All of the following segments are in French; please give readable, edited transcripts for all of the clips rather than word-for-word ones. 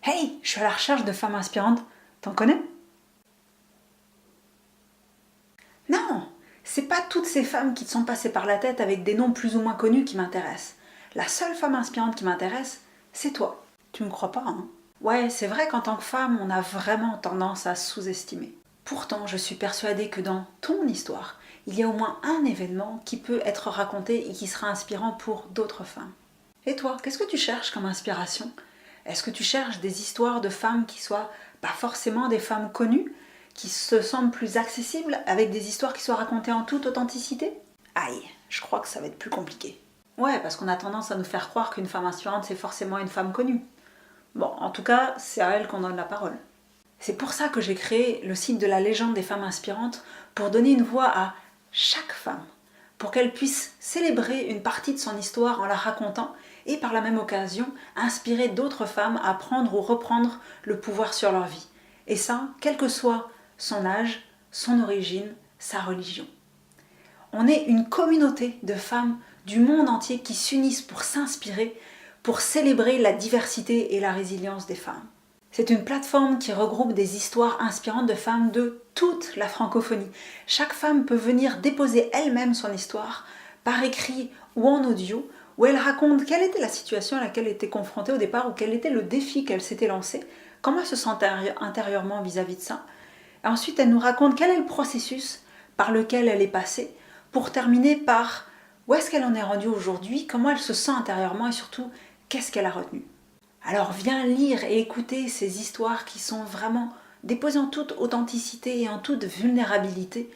Hey, je suis à la recherche de femmes inspirantes. T'en connais? Non, c'est pas toutes ces femmes qui te sont passées par la tête avec des noms plus ou moins connus qui m'intéressent. La seule femme inspirante qui m'intéresse, c'est toi. Tu me crois pas, hein? Ouais, c'est vrai qu'en tant que femme, on a vraiment tendance à sous-estimer. Pourtant, je suis persuadée que dans ton histoire, il y a au moins un événement qui peut être raconté et qui sera inspirant pour d'autres femmes. Et toi, qu'est-ce que tu cherches comme inspiration? Est-ce que tu cherches des histoires de femmes qui soient pas forcément des femmes connues, qui se semblent plus accessibles, avec des histoires qui soient racontées en toute authenticité? Aïe, je crois que ça va être plus compliqué. Ouais, parce qu'on a tendance à nous faire croire qu'une femme inspirante, c'est forcément une femme connue. Bon, en tout cas, c'est à elle qu'on donne la parole. C'est pour ça que j'ai créé le site de la légende des femmes inspirantes, pour donner une voix à chaque femme, pour qu'elle puisse célébrer une partie de son histoire en la racontant et par la même occasion inspirer d'autres femmes à prendre ou reprendre le pouvoir sur leur vie. Et ça, quel que soit son âge, son origine, sa religion. On est une communauté de femmes du monde entier qui s'unissent pour s'inspirer, pour célébrer la diversité et la résilience des femmes. C'est une plateforme qui regroupe des histoires inspirantes de femmes de toute la francophonie. Chaque femme peut venir déposer elle-même son histoire, par écrit ou en audio, où elle raconte quelle était la situation à laquelle elle était confrontée au départ ou quel était le défi qu'elle s'était lancé, comment elle se sentait intérieurement vis-à-vis de ça. Et ensuite, elle nous raconte quel est le processus par lequel elle est passée, pour terminer par où est-ce qu'elle en est rendue aujourd'hui, comment elle se sent intérieurement et surtout, qu'est-ce qu'elle a retenu. Alors viens lire et écouter ces histoires qui sont vraiment déposées en toute authenticité et en toute vulnérabilité.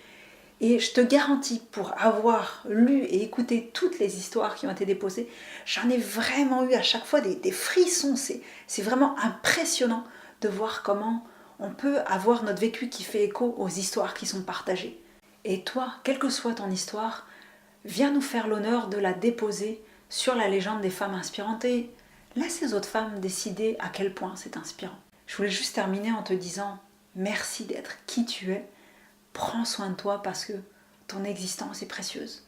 Et je te garantis, pour avoir lu et écouté toutes les histoires qui ont été déposées, j'en ai vraiment eu à chaque fois des frissons. C'est vraiment impressionnant de voir comment on peut avoir notre vécu qui fait écho aux histoires qui sont partagées. Et toi, quelle que soit ton histoire, viens nous faire l'honneur de la déposer sur la légende des femmes inspirantes et laisse les autres femmes décider à quel point c'est inspirant. Je voulais juste terminer en te disant merci d'être qui tu es. Prends soin de toi parce que ton existence est précieuse.